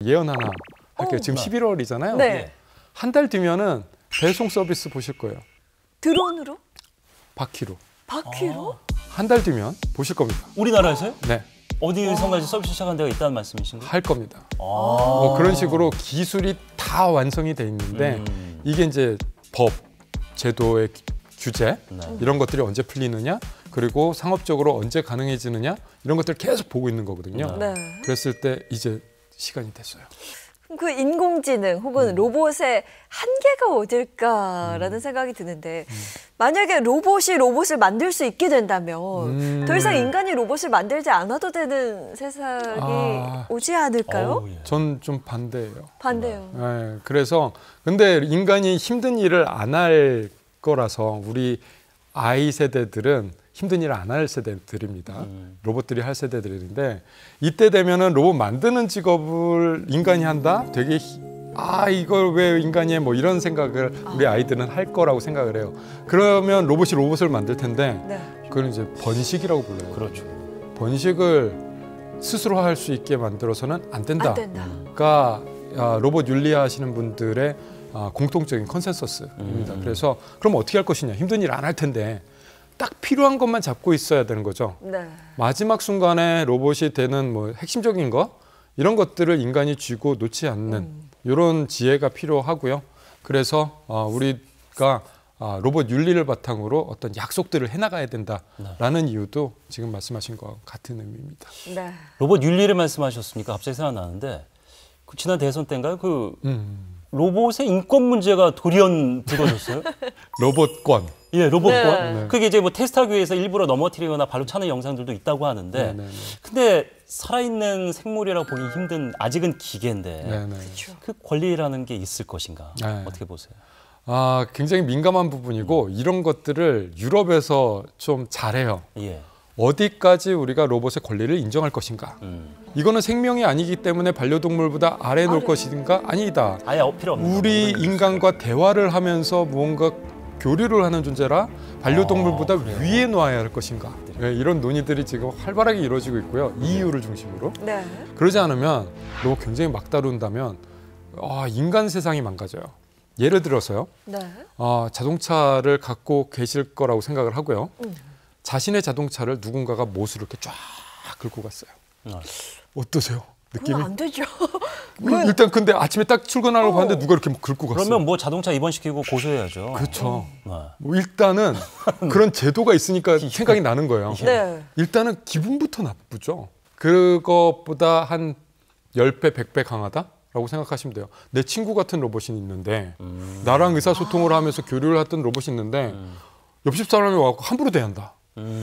예언 하나 할게요. 지금 11월이잖아요. 네. 한 달 뒤면은 배송 서비스 보실 거예요. 드론으로? 바퀴로. 바퀴로? 한 달 뒤면 보실 겁니다. 우리나라에서요? 네, 어디선까지 서비스 시작한 데가 있다는 말씀이신 거예요? 할 겁니다. 아. 그런 식으로 기술이 다 완성이 돼 있는데 이게 이제 법, 제도의 규제 이런 것들이 언제 풀리느냐, 그리고 상업적으로 언제 가능해지느냐 이런 것들을 계속 보고 있는 거거든요. 네. 그랬을 때 이제 시간이 됐어요. 그 인공지능 혹은 로봇의 한계가 어딜까라는 생각이 드는데 만약에 로봇이 로봇을 만들 수 있게 된다면 더 이상 인간이 로봇을 만들지 않아도 되는 세상이 오지 않을까요? 어우, 예. 전 좀 반대예요. 반대요. 네, 그래서 근데 인간이 힘든 일을 안 할 거라서 우리 아이 세대들은 힘든 일을 안 할 세대들입니다. 로봇들이 할 세대들인데 이때 되면은 로봇 만드는 직업을 인간이 한다? 되게 이걸 왜 인간이 해? 뭐 이런 생각을 우리 아이들은 할 거라고 생각을 해요. 그러면 로봇이 로봇을 만들 텐데 네. 그걸 이제 번식이라고 불러요. 그렇죠. 번식을 스스로 할 수 있게 만들어서는 안 된다. 안 된다. 가 로봇 윤리하시는 분들의 공통적인 컨센서스입니다. 그래서 그럼 어떻게 할 것이냐? 힘든 일 안 할 텐데 딱 필요한 것만 잡고 있어야 되는 거죠. 네. 마지막 순간에 로봇이 되는 뭐 핵심적인 거 이런 것들을 인간이 쥐고 놓지 않는 이런 지혜가 필요하고요. 그래서 우리가 로봇 윤리를 바탕으로 어떤 약속들을 해나가야 된다라는 이유도 지금 말씀하신 것과 같은 의미입니다. 네. 로봇 윤리를 말씀하셨으니까 갑자기 생각나는데 그 지난 대선 때인가요? 로봇의 인권 문제가 돌연들어졌어요. 로봇권. 예, 로봇권. 네. 그게 이제 뭐 테스트하기 위해서 일부러 넘어뜨리거나 발로 차는 영상들도 있다고 하는데, 네네네. 근데 살아있는 생물이라고 보기 힘든 아직은 기계인데 네네. 그 권리라는 게 있을 것인가? 네. 어떻게 보세요? 굉장히 민감한 부분이고 이런 것들을 유럽에서 좀 잘해요. 예. 어디까지 우리가 로봇의 권리를 인정할 것인가? 이거는 생명이 아니기 때문에 반려동물보다 아래에 놓을 것인가? 아니다. 아예 필요 없는 우리 인간과 대화를 하면서 무언가 교류를 하는 존재라 반려동물보다 위에 놓아야 할 것인가? 네, 이런 논의들이 지금 활발하게 이루어지고 있고요. EU를 중심으로. 네. 그러지 않으면 로봇 굉장히 막 다룬다면 인간 세상이 망가져요. 예를 들어서요. 네. 자동차를 갖고 계실 거라고 생각을 하고요. 자신의 자동차를 누군가가 못으로 이렇게 쫙 긁고 갔어요. 어떠세요? 느낌이? 그건 안 되죠. 일단 근데 아침에 딱 출근하려고 하는데 누가 이렇게 막 긁고 갔어요. 그러면 뭐 자동차 입원시키고 고소해야죠. 그렇죠. 네. 뭐 일단은 그런 제도가 있으니까 생각이 나는 거예요. 네. 일단은 기분부터 나쁘죠. 그것보다 한 10배, 100배 강하다라고 생각하시면 돼요. 내 친구 같은 로봇이 있는데 나랑 의사소통을 하면서 교류를 했던 로봇이 있는데 옆집 사람이 와서 함부로 대한다.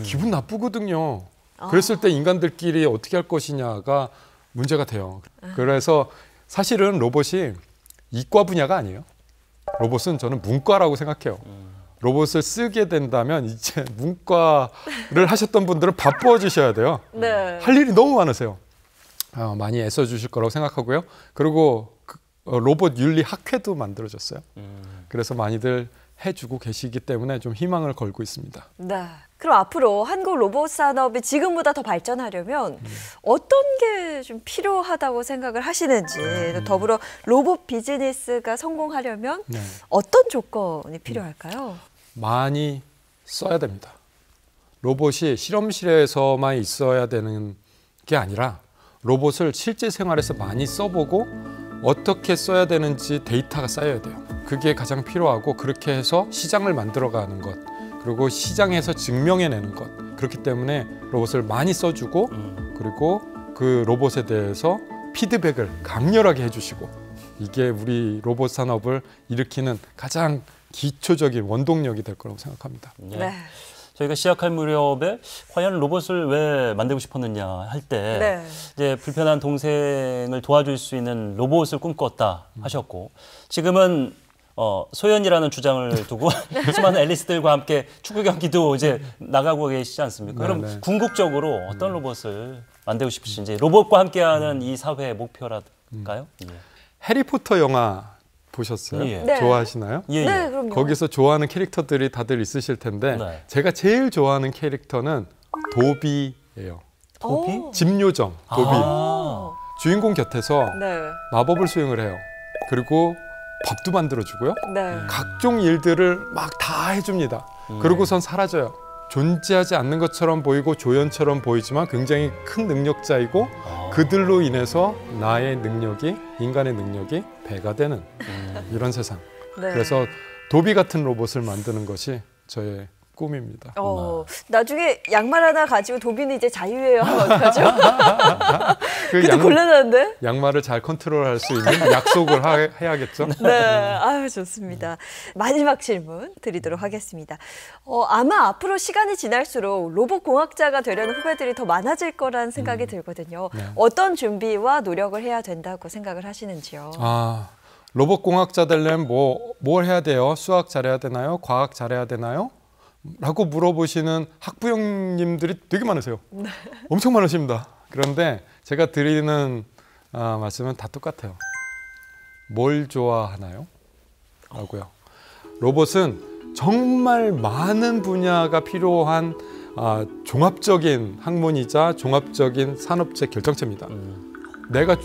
기분 나쁘거든요. 그랬을 때 인간들끼리 어떻게 할 것이냐가 문제가 돼요. 그래서 사실은 로봇이 이과 분야가 아니에요. 로봇은 저는 문과라고 생각해요. 로봇을 쓰게 된다면 이제 문과를 하셨던 분들은 바빠 주셔야 돼요. 네. 할 일이 너무 많으세요. 많이 애써 주실 거라고 생각하고요. 그리고 로봇 윤리 학회도 만들어졌어요. 그래서 많이들 해주고 계시기 때문에 좀 희망을 걸고 있습니다. 네. 그럼 앞으로 한국 로봇 산업이 지금보다 더 발전하려면 어떤 게 좀 필요하다고 생각을 하시는지, 또 더불어 로봇 비즈니스가 성공하려면 네. 어떤 조건이 필요할까요? 많이 써야 됩니다. 로봇이 실험실에서만 있어야 되는 게 아니라 로봇을 실제 생활에서 많이 써보고 어떻게 써야 되는지 데이터가 쌓여야 돼요. 그게 가장 필요하고 그렇게 해서 시장을 만들어가는 것, 그리고 시장에서 증명해내는 것. 그렇기 때문에 로봇을 많이 써주고 그리고 그 로봇에 대해서 피드백을 강렬하게 해주시고 이게 우리 로봇 산업을 일으키는 가장 기초적인 원동력이 될 거라고 생각합니다. 예. 네. 저희가 시작할 무렵에 과연 로봇을 왜 만들고 싶었느냐 할 때 네. 이제 불편한 동생을 도와줄 수 있는 로봇을 꿈꿨다 하셨고 지금은 소연이라는 주장을 두고 수많은 앨리스들과 함께 축구 경기도 이제 나가고 계시지 않습니까? 네, 그럼 네. 궁극적으로 어떤 로봇을 만들고 싶으신지 로봇과 함께하는 이 사회의 목표랄까요? 예. 해리포터 영화 보셨어요? 예. 네. 좋아하시나요? 예, 네, 예. 그럼요. 거기서 좋아하는 캐릭터들이 다들 있으실 텐데 네. 제가 제일 좋아하는 캐릭터는 도비예요. 도비? 오. 집요정 도비. 아. 주인공 곁에서 네. 마법을 수행을 해요. 그리고 밥도 만들어주고요. 네. 각종 일들을 막 다 해줍니다. 그러고선 사라져요. 존재하지 않는 것처럼 보이고 조연처럼 보이지만 굉장히 큰 능력자이고 그들로 인해서 나의 능력이, 인간의 능력이 배가 되는 이런 세상. 네. 그래서 도비 같은 로봇을 만드는 것이 저의 꿈입니다. 나중에 양말 하나 가지고 도비는 이제 자유예요 하면 어떡하죠? 그 그것도 곤란한데? 양말을 잘 컨트롤할 수 있는 약속을 해야겠죠. 네, 아유 좋습니다. 마지막 질문 드리도록 하겠습니다. 아마 앞으로 시간이 지날수록 로봇 공학자가 되려는 후배들이 더 많아질 거란 생각이 들거든요. 네. 어떤 준비와 노력을 해야 된다고 생각을 하시는지요? 로봇 공학자 되려면 뭘 해야 돼요? 수학 잘해야 되나요? 과학 잘해야 되나요? 라고 물어보시는 학부형님들이 되게 많으세요. 네. 엄청 많으십니다. 그런데 제가 드리는 말씀은 다 똑같아요. 뭘 좋아하나요? 라고요. 로봇은 정말 많은 분야가 필요한 종합적인 학문이자 종합적인 산업체 결정체입니다. 내가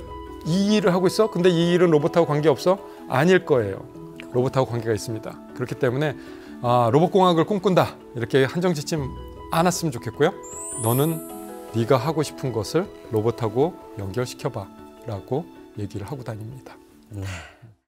이 일을 하고 있어? 근데 이 일은 로봇하고 관계없어? 아닐 거예요. 로봇하고 관계가 있습니다. 그렇기 때문에 로봇공학을 꿈꾼다 이렇게 한정짓지 않았으면 좋겠고요. 너는 네가 하고 싶은 것을 로봇하고 연결시켜봐 라고 얘기를 하고 다닙니다.